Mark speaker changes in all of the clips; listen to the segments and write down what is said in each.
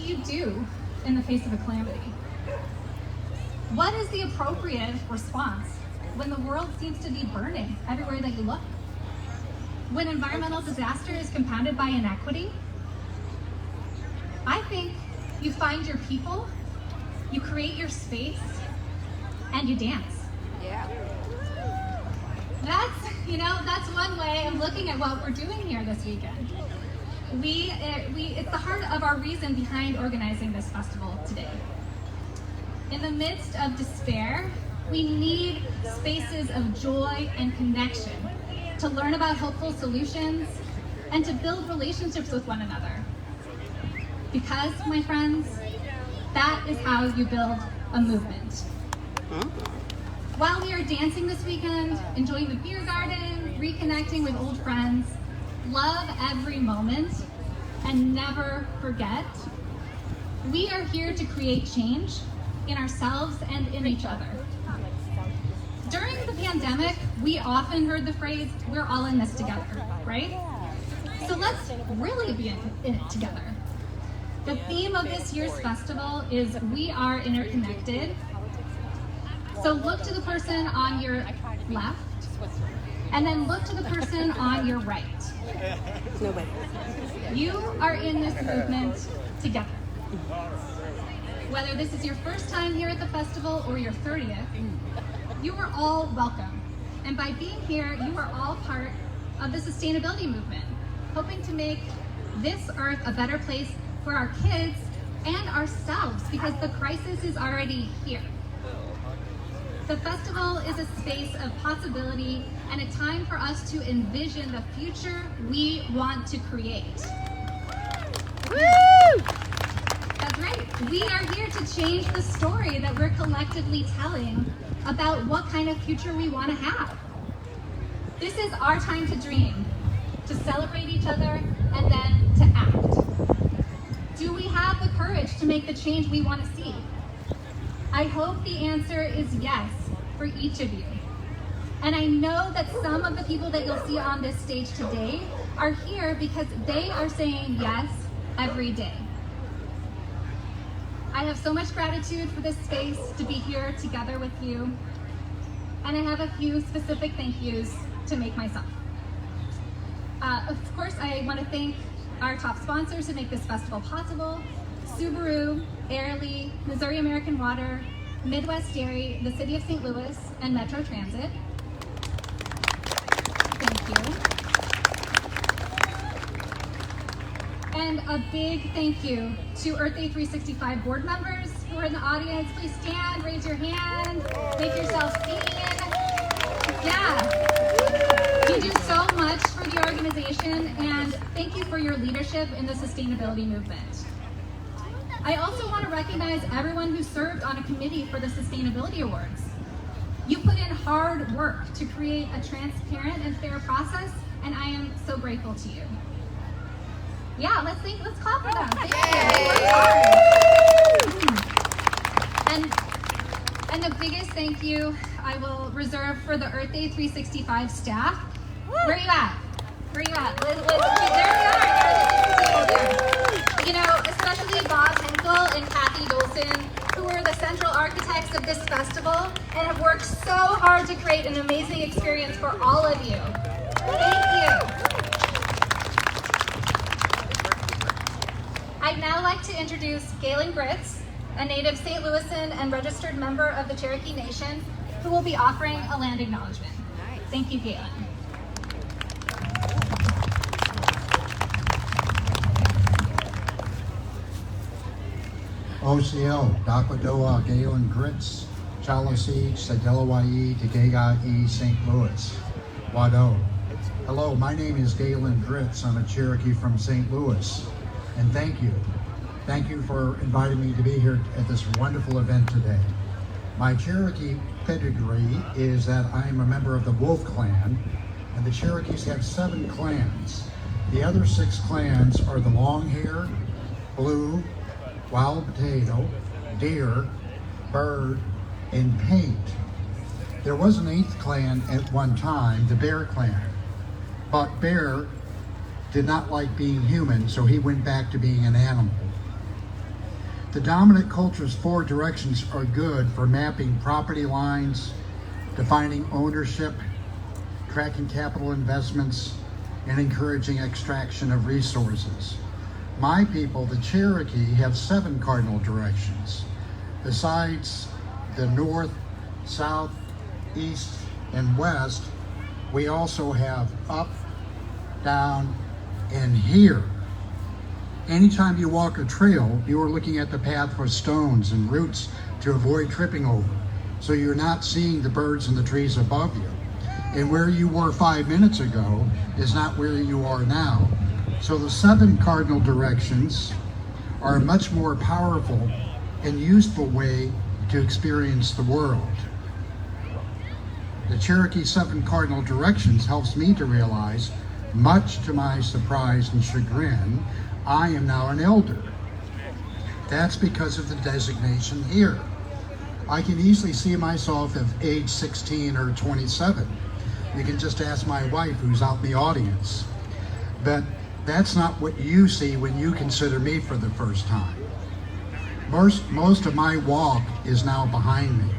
Speaker 1: you do in the face of a calamity? What is the appropriate response when the world seems to be burning everywhere that you look? When environmental disaster is compounded by inequity? I think you find your people, you create your space, and you dance.
Speaker 2: Yeah.
Speaker 1: That's one way of looking at what we're doing here this weekend. It's the heart of our reason behind organizing this festival today. In the midst of despair, we need spaces of joy and connection to learn about hopeful solutions and to build relationships with one another. Because, my friends, that is how you build a movement. While we are dancing this weekend, enjoying the beer garden, reconnecting with old friends, love every moment, and never forget, we are here to create change in ourselves and in each other. During the pandemic, we often heard the phrase, we're all in this together, right? So let's really be in it together. The theme of this year's festival is we are interconnected. So look to the person on your left, and then look to the person on your right.
Speaker 2: Nobody.
Speaker 1: You are in this movement together. Whether this is your first time here at the festival or your 30th, you are all welcome. And by being here, you are all part of the sustainability movement, hoping to make this earth a better place for our kids and ourselves, because the crisis is already here. The festival is a space of possibility and a time for us to envision the future we want to create.
Speaker 2: Woo!
Speaker 1: That's right. We are here to change the story that we're collectively telling about what kind of future we want to have. This is our time to dream, to celebrate each other, and then to act. Do we have the courage to make the change we want to see? I hope the answer is yes for each of you. And I know that some of the people that you'll see on this stage today are here because they are saying yes every day. I have so much gratitude for this space to be here together with you. And I have a few specific thank yous to make myself. Of course, I want to thank our top sponsors who make this festival possible: Subaru, Airly, Missouri American Water, Midwest Dairy, the City of St. Louis, and Metro Transit. Thank you. And a big thank you to Earth Day 365 board members who are in the audience. Please stand, raise your hand, make yourself seen. Yeah. You do so much for the organization, and thank you for your leadership in the sustainability movement. I also want to recognize everyone who served on a committee for the Sustainability Awards. You put in hard work to create a transparent and fair process, and I am so grateful to you. Yeah, let's clap for them. Thank you. They worked hard. And the biggest thank you I will reserve for the Earth Day 365 staff. Where are you at? Where are you at? There we are. There. You know, especially Bob Henkel and Kathy Dolson, who were the central architects of this festival and have worked so hard to create an amazing experience for all of you. Thank you. I'd now like to introduce Galen Gritz, a native St. Louisan and registered member of the Cherokee Nation, who will be offering a land acknowledgement. Thank you, Galen.
Speaker 3: OCL, Dakwadoa, Galen Gritz, Chalasi, Sadelawai, Tegega, St. Louis, Wado. Hello, my name is Galen Gritz. I'm a Cherokee from St. Louis, and thank you. Thank you for inviting me to be here at this wonderful event today. My Cherokee pedigree is that I am a member of the Wolf Clan, and the Cherokees have 7 clans. The other 6 clans are the Longhair, Blue, Wild Potato, Deer, Bird, and Paint. There was an 8th clan at one time, the Bear Clan, but Bear did not like being human, so he went back to being an animal. The dominant culture's 4 directions are good for mapping property lines, defining ownership, tracking capital investments, and encouraging extraction of resources. My people, the Cherokee, have 7 cardinal directions. Besides the north, south, east, and west, we also have up, down, and here. Anytime you walk a trail, you are looking at the path for stones and roots to avoid tripping over, so you're not seeing the birds and the trees above you. And where you were 5 minutes ago is not where you are now. So the 7 cardinal directions are a much more powerful and useful way to experience the world. The Cherokee 7 cardinal directions helps me to realize, much to my surprise and chagrin, I am now an elder. That's because of the designation here. I can easily see myself at age 16 or 27. You can just ask my wife, who's out in the audience. But that's not what you see when you consider me for the first time. Most of my walk is now behind me.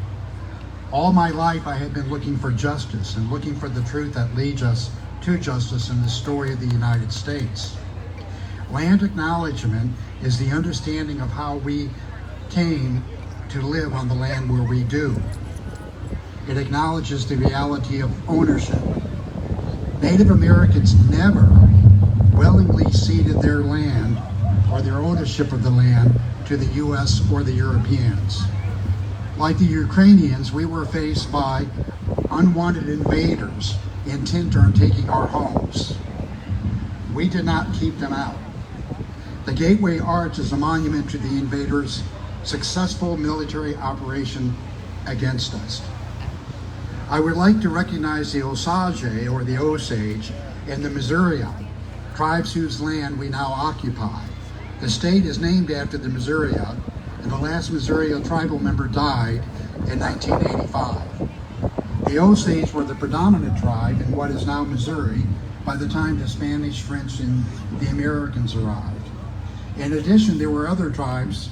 Speaker 3: All my life I have been looking for justice and looking for the truth that leads us to justice in the story of the United States. Land acknowledgement is the understanding of how we came to live on the land where we do. It acknowledges the reality of ownership. Native Americans never willingly ceded their land or their ownership of the land to the U.S. or the Europeans. Like the Ukrainians, we were faced by unwanted invaders intent on taking our homes. We did not keep them out. The Gateway Arch is a monument to the invaders' successful military operation against us. I would like to recognize the Osage, or the Osage, and the Missouri, tribes whose land we now occupy. The state is named after the Missouri, and the last Missouri tribal member died in 1985. The Osage were the predominant tribe in what is now Missouri by the time the Spanish, French, and the Americans arrived. In addition, there were other tribes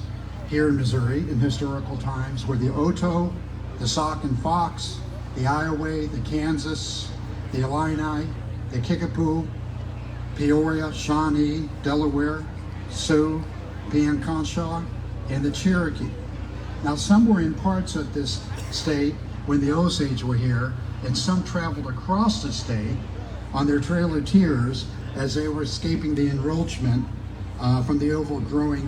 Speaker 3: here in Missouri in historical times were the Oto, the Sauk and Fox, the Iowa, the Kansas, the Illini, the Kickapoo, Peoria, Shawnee, Delaware, Sioux, Pianconshaw, and the Cherokee. Now, some were in parts of this state when the Osage were here, and some traveled across the state on their Trail of Tears as they were escaping the encroachment from the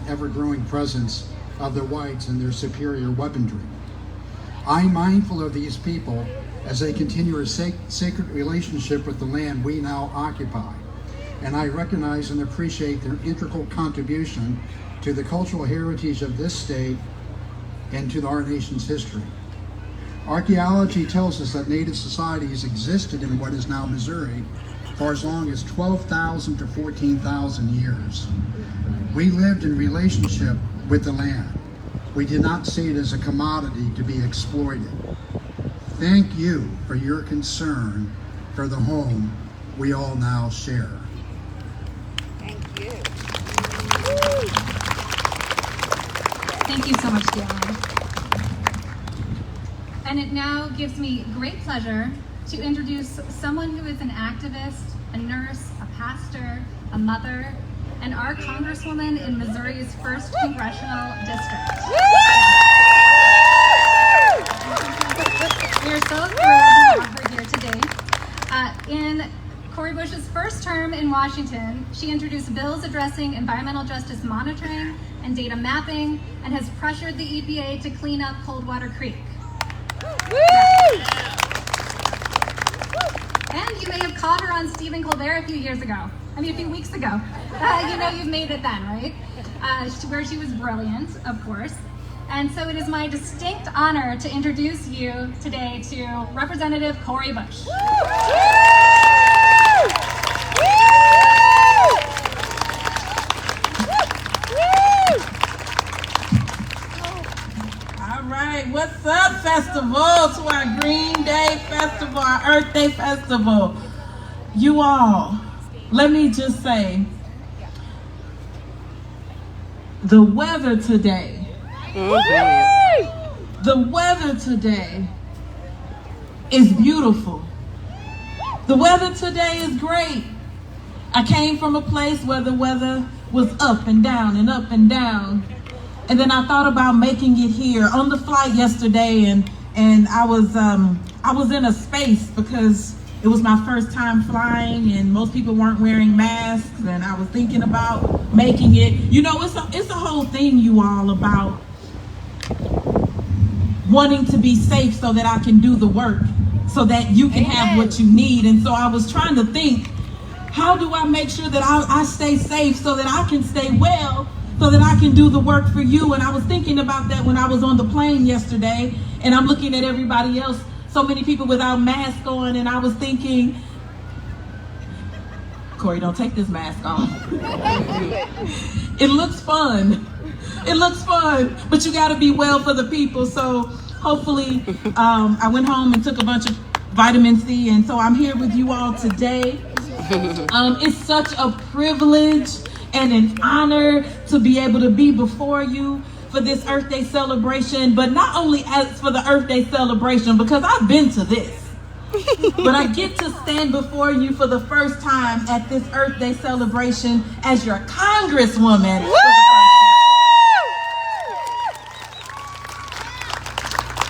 Speaker 3: ever-growing presence of the whites and their superior weaponry. I'm mindful of these people as they continue a sacred relationship with the land we now occupy, and I recognize and appreciate their integral contribution to the cultural heritage of this state and to our nation's history. Archaeology tells us that Native societies existed in what is now Missouri for as long as 12,000 to 14,000 years. We lived in relationship with the land. We did not see it as a commodity to be exploited. Thank you for your concern for the home we all now share.
Speaker 2: Thank you.
Speaker 1: Thank you so much, Galen. And it now gives me great pleasure to introduce someone who is an activist, a nurse, a pastor, a mother, and our Congresswoman in Missouri's 1st Congressional District. We are so thrilled to have her here today. In Cori Bush's first term in Washington, she introduced bills addressing environmental justice monitoring and data mapping, and has pressured the EPA to clean up Coldwater Creek. And you may have caught her on Stephen Colbert a few weeks ago. You know you've made it then, right? Where she was brilliant, of course. And so it is my distinct honor to introduce you today to Representative Cori Bush.
Speaker 4: What's up, festival? To our Green Day Festival, our Earth Day Festival. You all, let me just say, the weather today The weather today is beautiful. The weather today is great. I came from a place where the weather was up and down and up and down. And then I thought about making it here on the flight yesterday, and I was in a space because it was my first time flying and most people weren't wearing masks, and I was thinking about making it. You know, it's a whole thing, you all, about wanting to be safe so that I can do the work, so that you can have what you need. And so I was trying to think, how do I make sure that I stay safe so that I can stay well, so that I can do the work for you? And I was thinking about that when I was on the plane yesterday, and I'm looking at everybody else, so many people without masks on, and I was thinking, Cori, don't take this mask off. It looks fun. It looks fun, but you gotta be well for the people. So hopefully, I went home and took a bunch of vitamin C, and so I'm here with you all today. It's such a privilege and an honor to be able to be before you for this Earth Day celebration, but not only as for the Earth Day celebration, because I've been to this, but I get to stand before you for the first time at this Earth Day celebration as your Congresswoman.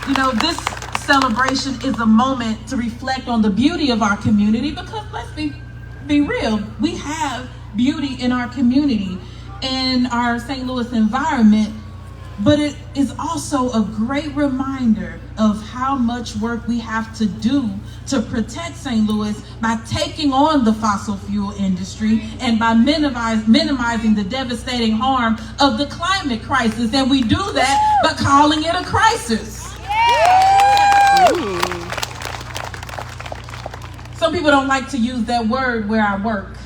Speaker 4: You know, this celebration is a moment to reflect on the beauty of our community, because let's be real, we have beauty in our community, in our St. Louis environment, but it is also a great reminder of how much work we have to do to protect St. Louis by taking on the fossil fuel industry and by minimizing the devastating harm of the climate crisis. And we do that by calling it a crisis. Some people don't like to use that word where I work.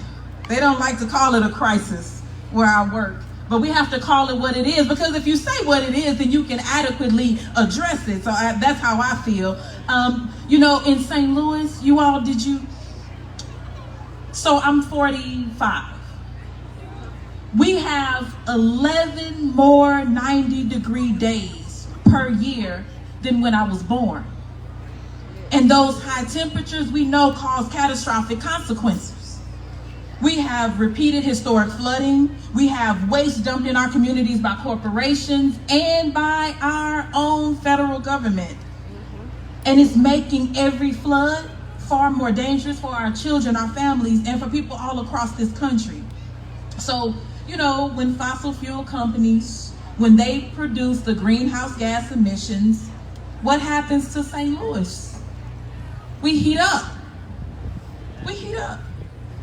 Speaker 4: They don't like to call it a crisis where I work. But we have to call it what it is, because if you say what it is, then you can adequately address it. So that's how I feel. You know, in St. Louis, you all, so I'm 45. We have 11 more 90-degree days per year than when I was born. And those high temperatures, we know, cause catastrophic consequences. We have repeated historic flooding. We have waste dumped in our communities by corporations and by our own federal government. And it's making every flood far more dangerous for our children, our families, and for people all across this country. So, you know, when fossil fuel companies, when they produce the greenhouse gas emissions, what happens to St. Louis? We heat up. We heat up.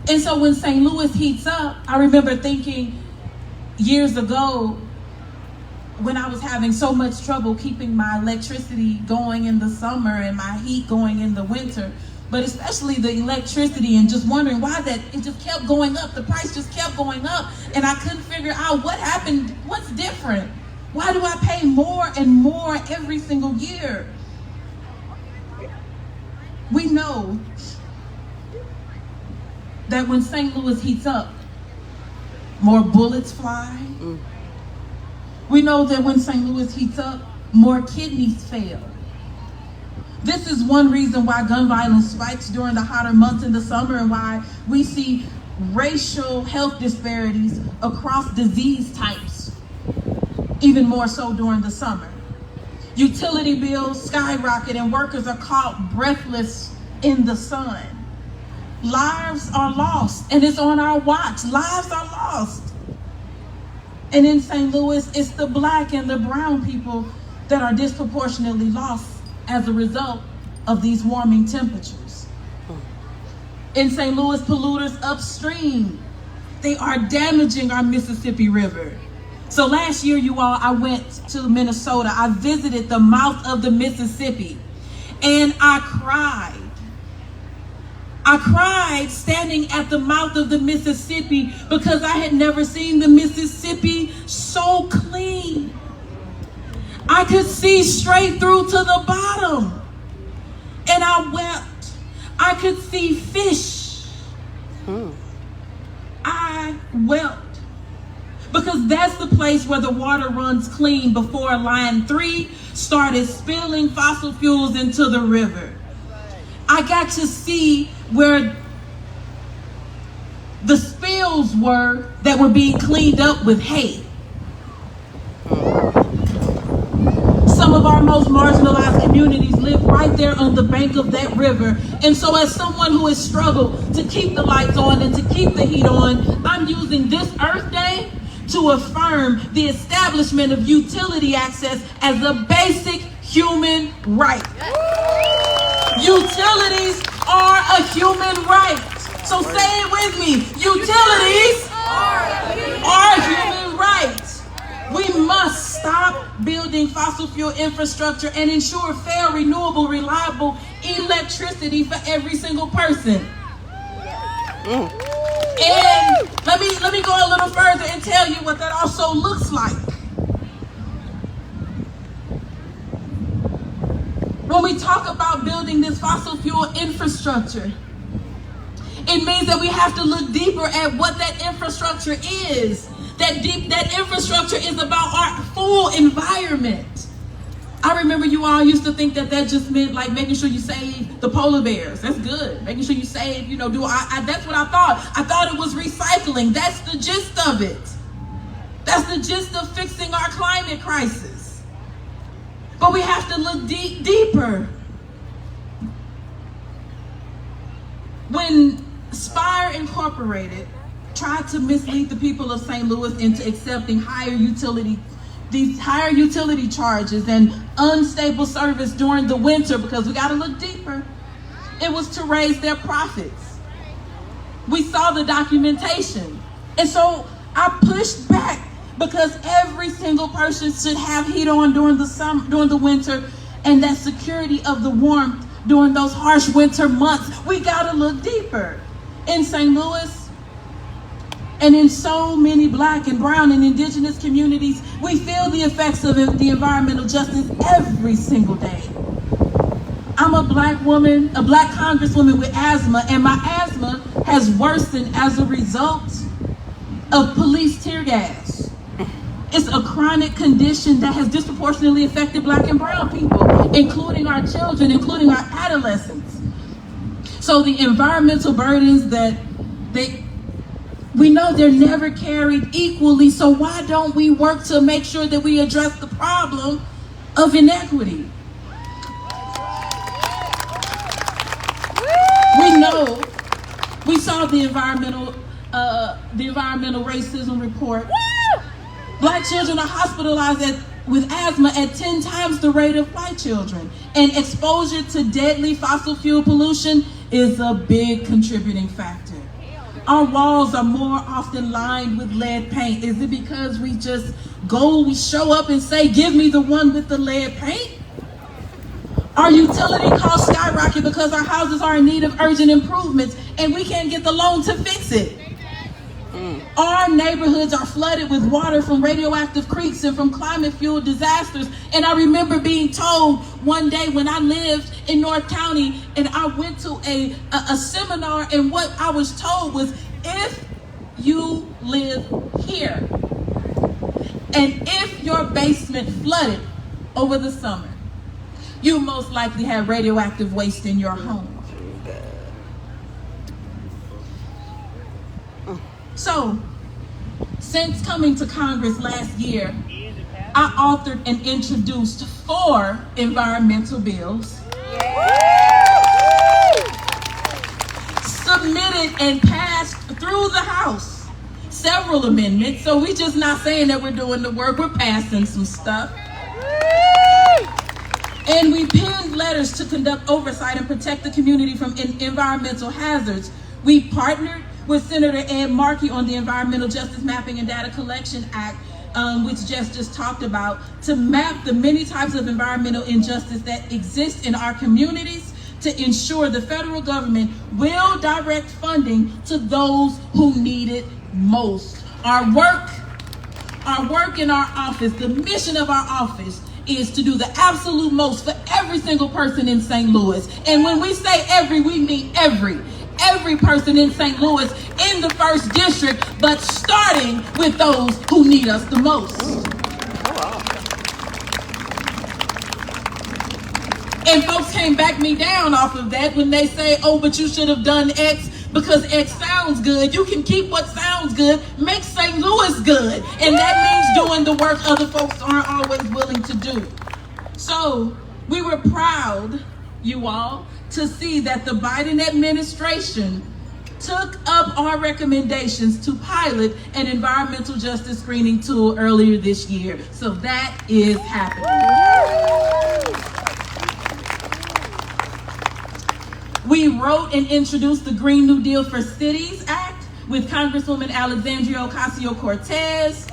Speaker 4: And so when St. Louis heats up, I remember thinking years ago when I was having so much trouble keeping my electricity going in the summer and my heat going in the winter, but especially the electricity, and just wondering why that it just kept going up. The price just kept going up, and I couldn't figure out what happened, what's different. Why do I pay more and more every single year? We know that when St. Louis heats up, more bullets fly. We know that when St. Louis heats up, more kidneys fail. This is one reason why gun violence spikes during the hotter months in the summer, and why we see racial health disparities across disease types, even more so during the summer. Utility bills skyrocket and workers are caught breathless in the sun. Lives are lost, and it's on our watch. Lives are lost. And in St. Louis, it's the Black and the brown people that are disproportionately lost as a result of these warming temperatures. In St. Louis, polluters upstream, they are damaging our Mississippi River. So last year, you all, I went to Minnesota. I visited the mouth of the Mississippi, and I cried. I cried standing at the mouth of the Mississippi, because I had never seen the Mississippi so clean. I could see straight through to the bottom, and I wept. I could see fish. I wept, because because that's the place where the water runs clean before Line 3 started spilling fossil fuels into the river. I got to see where the spills were that were being cleaned up with hay. Some of our most marginalized communities live right there on the bank of that river. And so as someone who has struggled to keep the lights on and to keep the heat on, I'm using this Earth Day to affirm the establishment of utility access as a basic human right. Utilities are a human right. So say it with me. Utilities are human rights. We must stop building fossil fuel infrastructure and ensure fair, renewable, reliable electricity for every single person. And let me go a little further and tell you what that also looks like. When we talk about building this fossil fuel infrastructure, it means that we have to look deeper at what that infrastructure is. That infrastructure is about our full environment. I remember you all used to think that just meant like making sure you save the polar bears. That's good. Making sure you save, that's what I thought. I thought it was recycling. That's the gist of it. That's the gist of fixing our climate crisis. But we have to look deeper. When Spire Incorporated tried to mislead the people of St. Louis into accepting higher utility charges and unstable service during the winter, because we got to look deeper, it was to raise their profits. We saw the documentation. And so I pushed back, because every single person should have heat on during the winter, and that security of the warmth during those harsh winter months. We got to look deeper. In St. Louis, and in so many Black and brown and indigenous communities, we feel the effects of the environmental justice every single day. I'm a Black woman, a Black Congresswoman with asthma, and my asthma has worsened as a result of police tear gas. It's a chronic condition that has disproportionately affected Black and brown people, including our children, including our adolescents. So the environmental burdens that we know they're never carried equally, so why don't we work to make sure that we address the problem of inequity? We saw the environmental racism report. Black children are hospitalized with asthma at 10 times the rate of white children. And exposure to deadly fossil fuel pollution is a big contributing factor. Our walls are more often lined with lead paint. Is it because we show up and say, give me the one with the lead paint? Our utility costs skyrocket because our houses are in need of urgent improvements and we can't get the loan to fix it. Our neighborhoods are flooded with water from radioactive creeks and from climate-fueled disasters. And I remember being told one day when I lived in North County and I went to a seminar, and what I was told was, if you live here and if your basement flooded over the summer, you most likely have radioactive waste in your home. So, since coming to Congress last year, I authored and introduced 4 environmental bills, submitted and passed through the House several amendments. So we're just not saying that we're doing the work, we're passing some stuff. And we penned letters to conduct oversight and protect the community from environmental hazards. We partnered with Senator Ed Markey on the Environmental Justice Mapping and Data Collection Act, which Jess just talked about, to map the many types of environmental injustice that exist in our communities, to ensure the federal government will direct funding to those who need it most. Our work in our office, the mission of our office, is to do the absolute most for every single person in St. Louis. And when we say every, we mean every every person in St. Louis in the 1st District, but starting with those who need us the most. And folks can't back me down off of that when they say, oh, but you should have done X because X sounds good. You can keep what sounds good, make St. Louis good. And that means doing the work other folks aren't always willing to do. So we were proud, you all, to see that the Biden administration took up our recommendations to pilot an environmental justice screening tool earlier this year. So that is happening. We wrote and introduced the Green New Deal for Cities Act with Congresswoman Alexandria Ocasio-Cortez.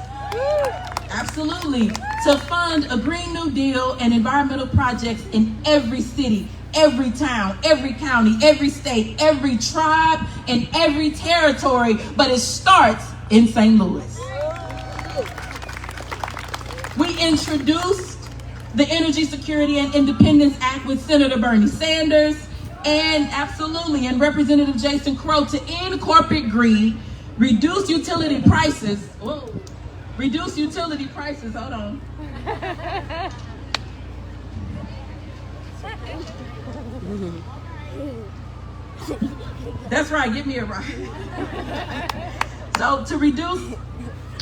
Speaker 4: Absolutely. To fund a Green New Deal and environmental projects in every city, every town, every county, every state, every tribe, and every territory, but it starts in St. Louis. We introduced the Energy Security and Independence Act with Senator Bernie Sanders and Representative Jason Crow to end corporate greed, reduce utility prices. Hold on. That's right, give me a ride. So to reduce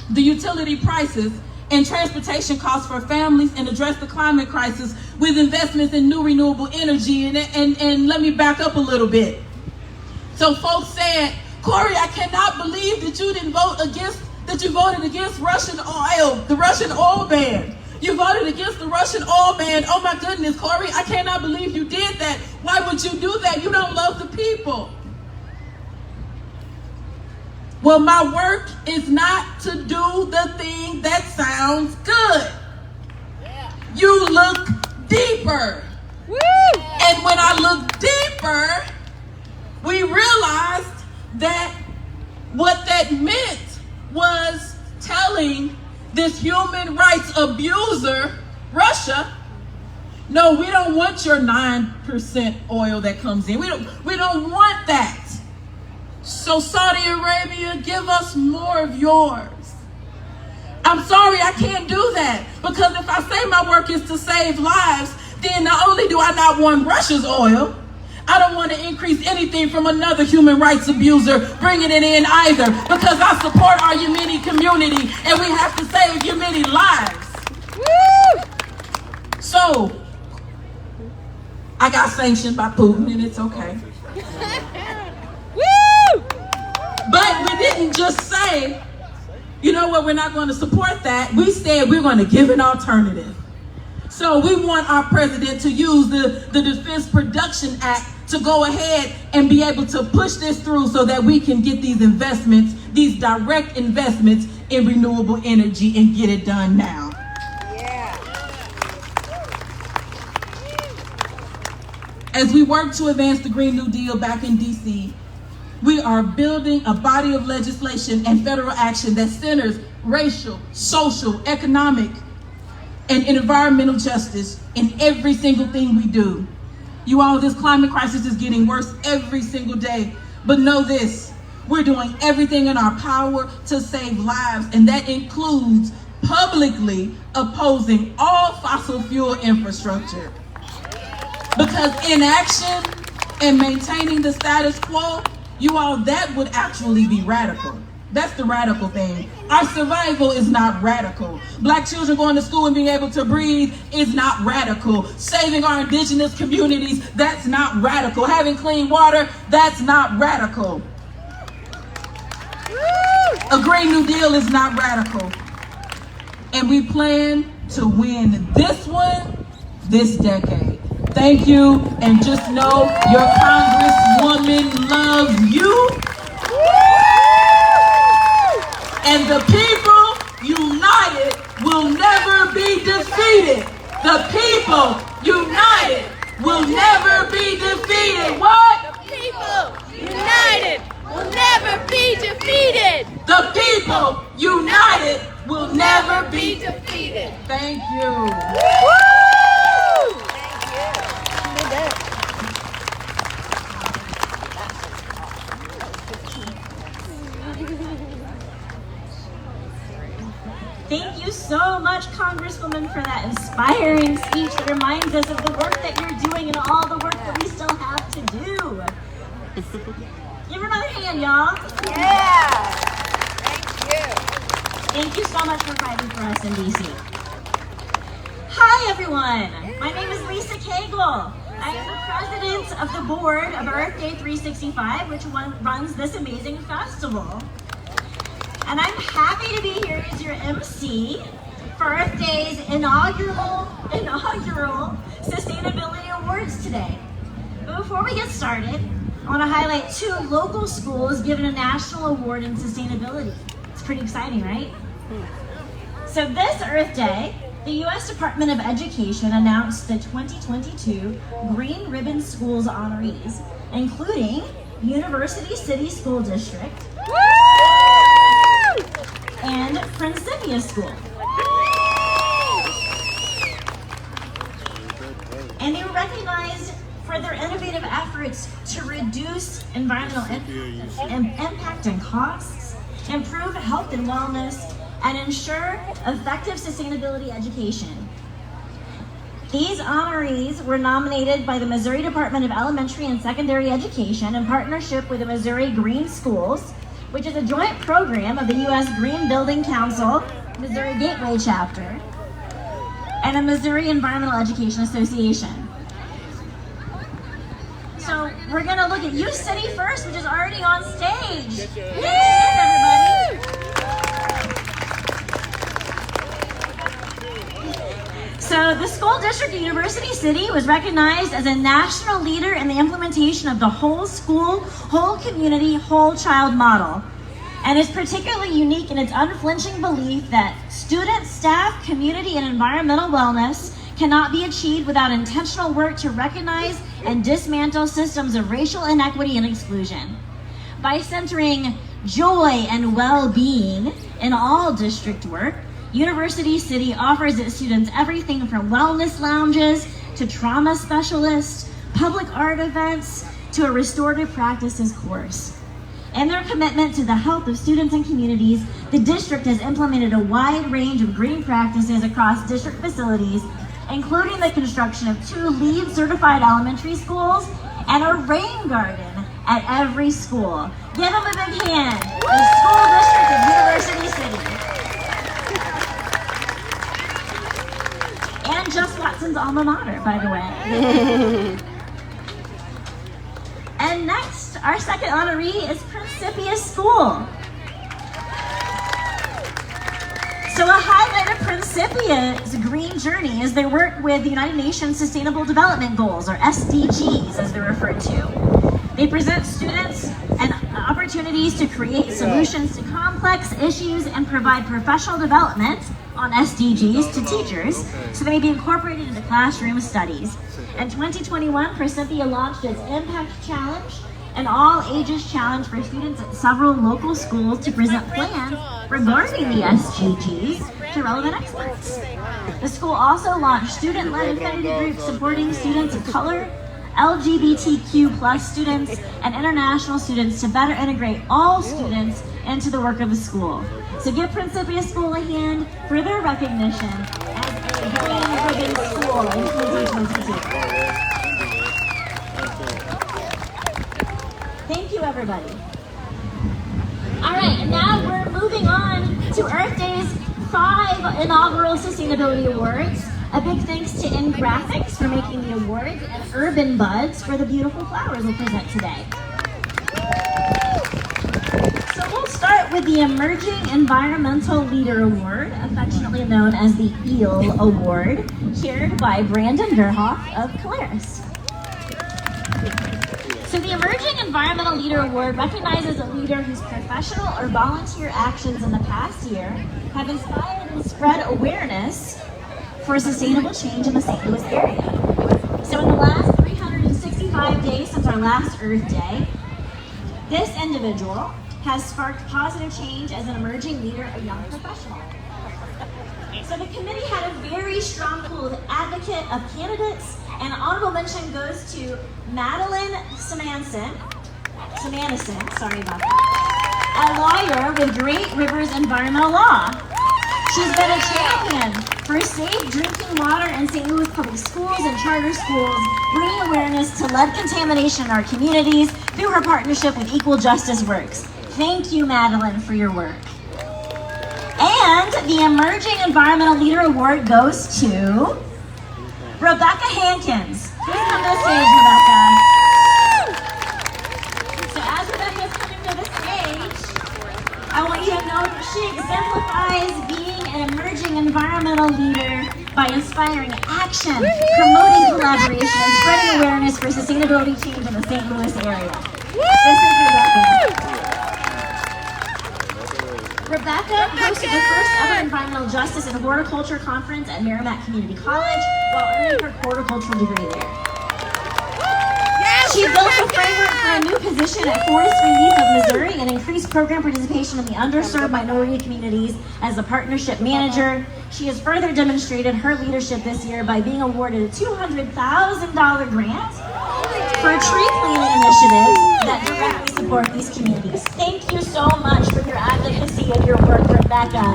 Speaker 4: the utility prices and transportation costs for families and address the climate crisis with investments in new renewable energy. And let me back up a little bit. So folks said, Cori, I cannot believe that you voted against Russian oil, the Russian oil ban. You voted against the Russian oil ban. Oh my goodness, Cori, I cannot believe you did that. Why would you do that? You don't love the people. Well, my work is not to do the thing that sounds good. Yeah. You look deeper. Woo! And when I look deeper, we realized that what that meant was telling this human rights abuser, Russia, no, we don't want your 9% oil that comes in. We don't want that. So Saudi Arabia, give us more of yours. I'm sorry, I can't do that. Because if I say my work is to save lives, then not only do I not want Russia's oil, I don't want to increase anything from another human rights abuser bringing it in either. Because I support our Yemeni community and we have to save Yemeni lives. Woo! So, I got sanctioned by Putin and it's okay. But we didn't just say, you know what, we're not going to support that. We said we're going to give an alternative. So we want our president to use the Defense Production Act to go ahead and be able to push this through so that we can get these investments, these direct investments in renewable energy and get it done now. Yeah. As we work to advance the Green New Deal back in DC, we are building a body of legislation and federal action that centers racial, social, economic, and environmental justice in every single thing we do. You all, this climate crisis is getting worse every single day. But know this, we're doing everything in our power to save lives, and that includes publicly opposing all fossil fuel infrastructure. Because inaction and maintaining the status quo, you all, that would actually be radical. That's the radical thing. Our survival is not radical. Black children going to school and being able to breathe is not radical. Saving our indigenous communities, that's not radical. Having clean water, that's not radical. A Green New Deal is not radical. And we plan to win this one this decade. Thank you, and just know your Congresswoman loves you. And the people united will never be defeated. The people united will never be defeated. What?
Speaker 5: The people united will never be defeated.
Speaker 4: The people united will never be
Speaker 5: defeated.
Speaker 4: Thank you.
Speaker 6: Thank you so much, Congresswoman, for that inspiring speech that reminds us of the work that you're doing and all the work that we still have to do. Give her another hand, y'all.
Speaker 2: Yeah. Thank you.
Speaker 6: Thank you so much for fighting for us in DC. Hi, everyone. My name is Lisa Cagle. I am the president of the board of Earth Day 365, which runs this amazing festival. And I'm happy to be here as your MC for Earth Day's inaugural Sustainability Awards today. But before we get started, I want to highlight 2 local schools given a national award in sustainability. It's pretty exciting, right? So this Earth Day, the U.S. Department of Education announced the 2022 Green Ribbon Schools honorees, including University City School District and Principia School. And they were recognized for their innovative efforts to reduce environmental impact and costs, improve health and wellness, and ensure effective sustainability education. These honorees were nominated by the Missouri Department of Elementary and Secondary Education in partnership with the Missouri Green Schools, which is a joint program of the U.S. Green Building Council, Missouri Gateway Chapter, and the Missouri Environmental Education Association. So we're gonna look at U City first, which is already on stage. Yay, everybody! So the school district at University City was recognized as a national leader in the implementation of the whole school, whole community, whole child model, and is particularly unique in its unflinching belief that student, staff, community, and environmental wellness cannot be achieved without intentional work to recognize and dismantle systems of racial inequity and exclusion. By centering joy and well-being in all district work, University City offers its students everything from wellness lounges to trauma specialists, public art events, to a restorative practices course. In their commitment to the health of students and communities, the district has implemented a wide range of green practices across district facilities, including the construction of 2 LEED certified elementary schools and a rain garden at every school. Give them a big hand. The school district of University City. And Just Watson's alma mater, by the way. And next, our second honoree is Principia School. So a highlight of Principia's green journey is their work with the United Nations Sustainable Development Goals, or SDGs as they're referred to. They present students and opportunities to create solutions to complex issues and provide professional development on SDGs to teachers so they may be incorporated into classroom studies. In 2021, Principia launched its Impact Challenge, an all-ages challenge for students at several local schools to present plans regarding the SDGs to relevant experts. The school also launched student-led affinity groups supporting students of color, LGBTQ+ students, and international students to better integrate all students into the work of the school. So give Principia School a hand for their recognition as a green ribbon school in 2022. Thank you, everybody. All right, and now we're moving on to Earth Day's 5 inaugural Sustainability Awards. A big thanks to InGraphics for making the awards and Urban Buds for the beautiful flowers we'll present today. So we'll start with the Emerging Environmental Leader Award, affectionately known as the EEL Award, chaired by Brandon Verhoff of Caleres. So the Emerging Environmental Leader Award recognizes a leader whose professional or volunteer actions in the past year have inspired and spread awareness for sustainable change in the St. Louis area. So in the last 365 days since our last Earth Day, this individual has sparked positive change as an emerging leader, a young professional. So the committee had a very strong pool of advocate of candidates, and honorable mention goes to Madeline Simanison, sorry about that, a lawyer with Great Rivers Environmental Law. She's been a champion for safe drinking water in St. Louis public schools and charter schools, bringing awareness to lead contamination in our communities through her partnership with Equal Justice Works. Thank you, Madeline, for your work. And the Emerging Environmental Leader Award goes to Rebecca Hankins. Please come to the stage, Rebecca. So as Rebecca's coming to the stage, I want you to know that she exemplifies being an emerging environmental leader by inspiring action, promoting collaboration, and spreading awareness for sustainability change in the St. Louis area. This is Rebecca. Rebecca hosted the first ever environmental justice and horticulture conference at Merrimack Community College while earning her horticultural degree there. She built a framework for a new position at Forestry Relief of Missouri and increased program participation in the underserved minority communities as a partnership manager. She has further demonstrated her leadership this year by being awarded a $200,000 grant for tree planting initiatives that directly support these communities. Thank you so much for your advocacy and your work, Rebecca.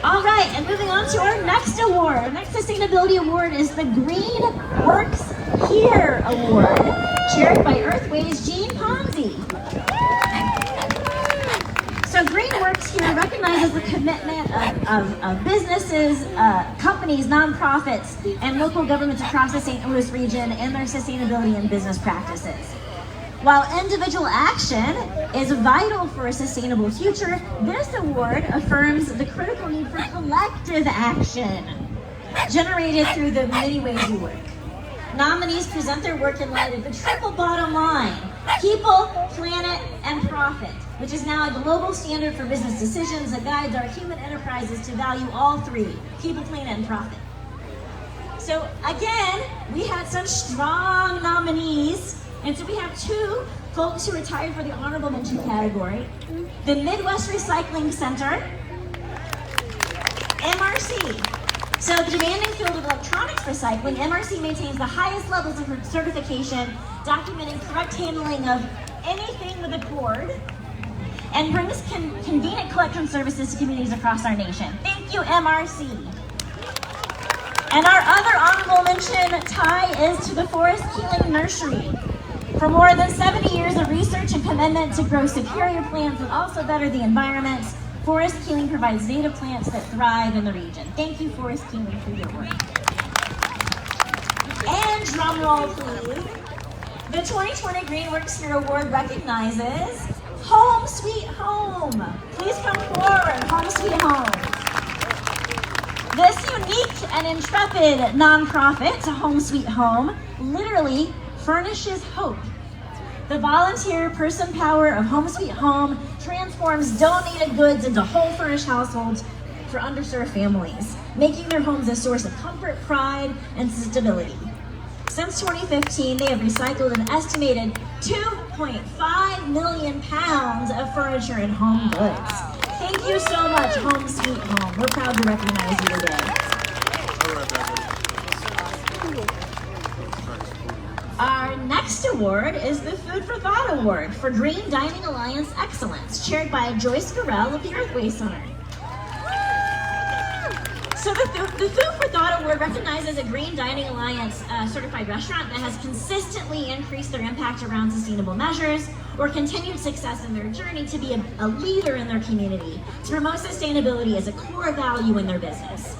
Speaker 6: All right, and moving on to our next award. Our next sustainability award is the Green Works Here Award, chaired by Earthway's Jean Ponzi. So Green Works Here recognizes the commitment of businesses, companies, nonprofits, and local governments across the St. Louis region in their sustainability and business practices. While individual action is vital for a sustainable future, this award affirms the critical need for collective action generated through the many ways we work. Nominees present their work in light of the triple bottom line: people, planet, and profit, which is now a global standard for business decisions that guides our human enterprises to value all three: people, planet, and profit. So again, we had some strong nominees. And so we have two folks who retired for the honorable mention category: the Midwest Recycling Center, MRC. So the demanding field of electronics recycling, MRC maintains the highest levels of certification, documenting correct handling of anything with a cord, and brings convenient collection services to communities across our nation. Thank you, MRC. And our other honorable mention tie is to the Forest Healing Nursery. For more than 70 years of research and commitment to grow superior plants that also better the environment, Forest Healing provides native plants that thrive in the region. Thank you, Forest Healing, for your work. And drum roll, please. The 2020 Greenworks Here Award recognizes Home Sweet Home. Please come forward, Home Sweet Home. This unique and intrepid nonprofit, Home Sweet Home, literally furnishes hope. The volunteer person power of Home Sweet Home transforms donated goods into whole furnished households for underserved families, making their homes a source of comfort, pride, and stability. Since 2015, they have recycled an estimated 2.5 million pounds of furniture and home goods. Thank you so much, Home Sweet Home. We're proud to recognize you today. Our next award is the Food for Thought Award for Green Dining Alliance Excellence, chaired by Joyce Garrell of the Earthway Center. So the Food for Thought Award recognizes a Green Dining Alliance certified restaurant that has consistently increased their impact around sustainable measures or continued success in their journey to be a leader in their community, to promote sustainability as a core value in their business.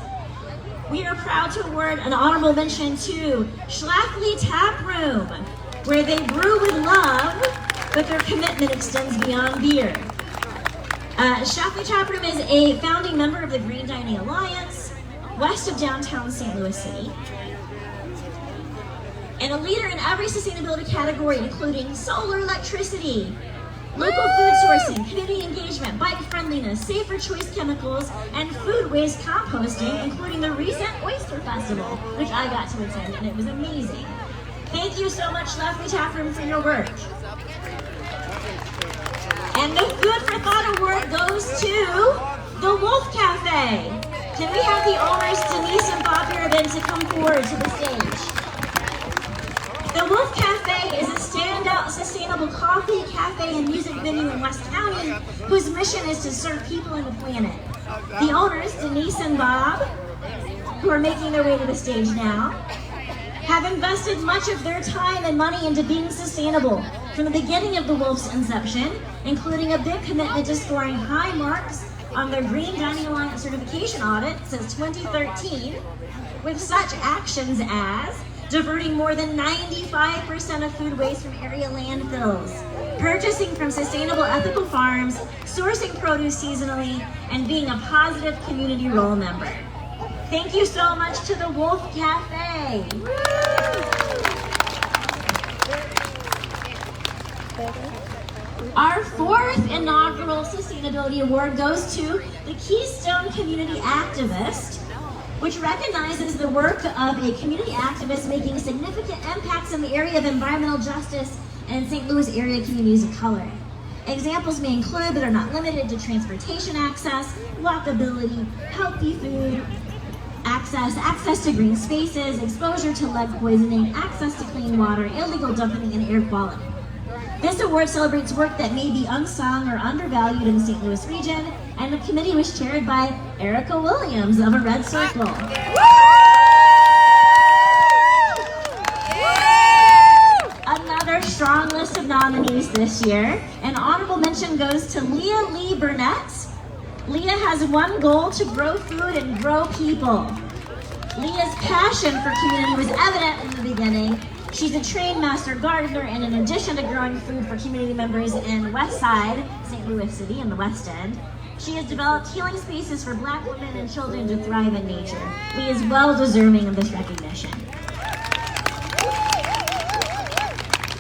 Speaker 6: We are proud to award an honorable mention to Schlafly Tap Room, where they brew with love, but their commitment extends beyond beer. Schlafly Tap Room is a founding member of the Green Dining Alliance, west of downtown St. Louis City, and a leader in every sustainability category, including solar electricity, local food sourcing, community engagement, bike friendliness, safer choice chemicals, and food waste composting, including the recent Oyster Festival, which I got to attend, and it was amazing. Thank you so much, Schlafly Tap Room, for your work. And the Food for Thought Award goes to the Wolf Cafe. Can we have the owners, Denise and Bobby Urban, to come forward to the stage? The Wolf Cafe is a standout sustainable coffee, cafe, and music West County, whose mission is to serve people and the planet. The owners, Denise and Bob, who are making their way to the stage now, have invested much of their time and money into being sustainable from the beginning of the Wolf's inception, including a big commitment to scoring high marks on their Green Dining Alliance certification audit since 2013, with such actions as diverting more than 95% of food waste from area landfills, purchasing from sustainable ethical farms, sourcing produce seasonally, and being a positive community role member. Thank you so much to the Wolf Cafe. Our fourth inaugural Sustainability Award goes to the Keystone Community Activist, which recognizes the work of a community activist making significant impacts in the area of environmental justice and St. Louis area communities of color. Examples may include, but are not limited to, transportation access, walkability, healthy food, access to green spaces, exposure to lead poisoning, access to clean water, illegal dumping, and air quality. This award celebrates work that may be unsung or undervalued in the St. Louis region, and the committee was chaired by Erica Williams of A Red Circle. Another strong list of nominees this year. An honorable mention goes to Leah Lee Burnett. Leah has one goal: to grow food and grow people. Leah's passion for community was evident in the beginning. She's a trained master gardener, and in addition to growing food for community members in West Side, St. Louis City, and the West End, she has developed healing spaces for Black women and children to thrive in nature. Leah is well deserving of this recognition.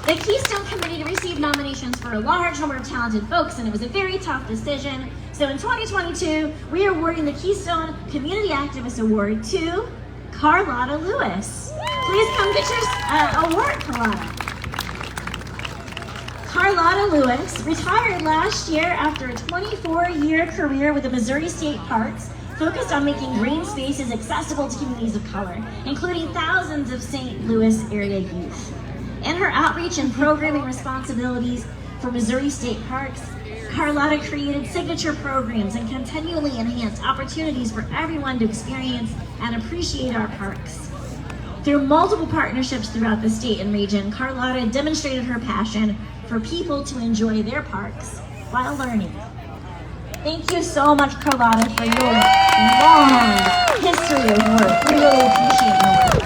Speaker 6: The Keystone Committee received nominations for a large number of talented folks, and it was a very tough decision. So in 2022, we are awarding the Keystone Community Activist Award to Carlotta Lewis. Please come get your award, Carlotta. Carlotta Lewis retired last year after a 24-year career with the Missouri State Parks, focused on making green spaces accessible to communities of color, including thousands of St. Louis area youth. In her outreach and programming responsibilities for Missouri State Parks, Carlotta created signature programs and continually enhanced opportunities for everyone to experience and appreciate our parks. Through multiple partnerships throughout the state and region, Carlotta demonstrated her passion for people to enjoy their parks while learning. Thank you so much, Carlotta, for your long history of work. We really appreciate your work.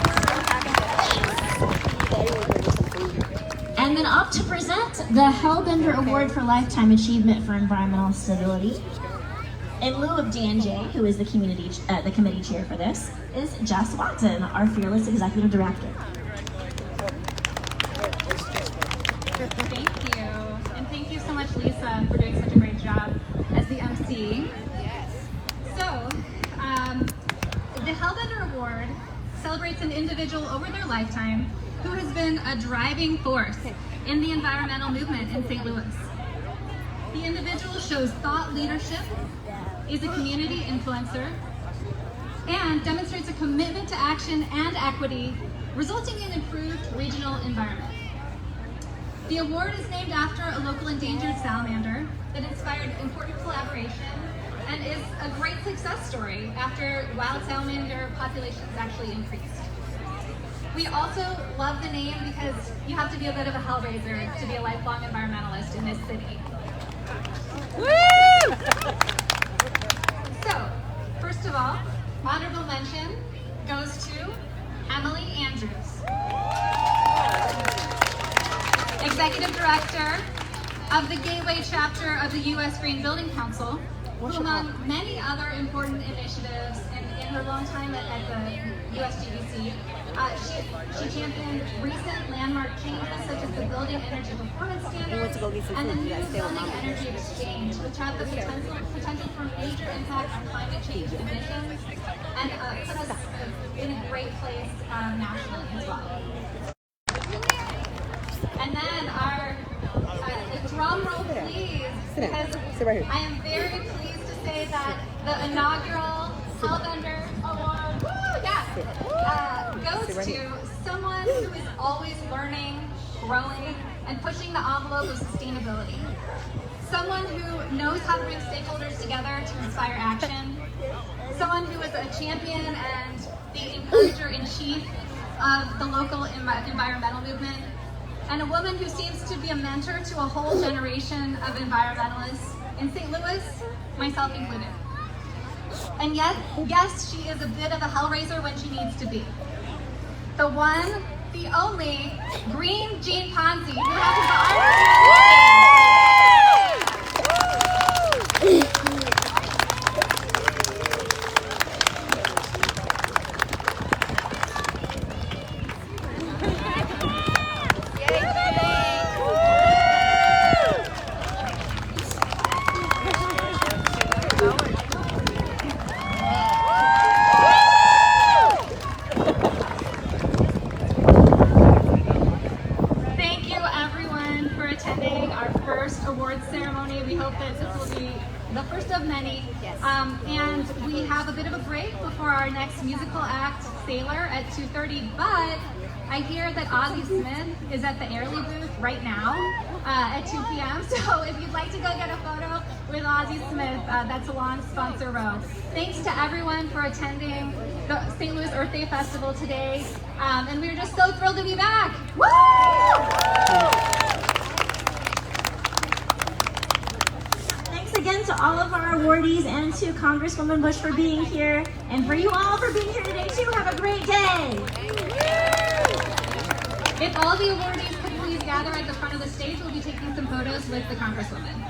Speaker 6: And then up to present the Hellbender Award for Lifetime Achievement for Environmental Stability, in lieu of Dan Jay, who is the committee chair for this, is Jess Watson, our fearless executive director.
Speaker 1: Thank you. And thank you so much, Lisa, for doing such a great job as the MC. So, the Hellbender Award celebrates an individual over their lifetime who has been a driving force in the environmental movement in St. Louis. The individual shows thought leadership, is a community influencer, and demonstrates a commitment to action and equity, resulting in improved regional environment. The award is named after a local endangered salamander that inspired important collaboration and is a great success story after wild salamander populations actually increased. We also love the name because you have to be a bit of a hellraiser to be a lifelong environmentalist in this city. Woo! So, first of all, honorable mention goes to Emily Andrews, Executive Director of the Gateway Chapter of the U.S. Green Building Council, who among many other important initiatives in her long time at the USGBC, she championed recent landmark changes such as the Building Energy Performance Standards and the new Building Energy Exchange, which have the potential for major impact on climate change emissions and put us in a great place nationally as well. And then our drum roll, please, because I am very pleased to say that the inaugural Hellbender Award goes to someone who is always learning, growing, and pushing the envelope of sustainability. someone who knows how to bring stakeholders together to inspire action, someone who is a champion and the encourager-in-chief of the local environmental movement, and a woman who seems to be a mentor to a whole generation of environmentalists in St. Louis, myself included. And yet, yes, she is a bit of a hellraiser when she needs to be. The one, the only, Green Jean Ponzi, who happens to ceremony. We hope that this will be the first of many.
Speaker 2: Yes.
Speaker 1: And we have a bit of a break before our next musical act, Sailor, at 2:30. But I hear that Ozzie Smith is at the Airly booth right now at 2 p.m. So if you'd like to go get a photo with Ozzie Smith, that's along Sponsor Row. Thanks to everyone for attending the St. Louis Earth Day Festival today. And we're just so thrilled to be back. Woo!
Speaker 6: Again to all of our awardees and to Congresswoman Bush for being here, and for you all for being here today too. Have a great day.
Speaker 1: If all the awardees could please gather at the front of the stage, we'll be taking some photos with the Congresswoman.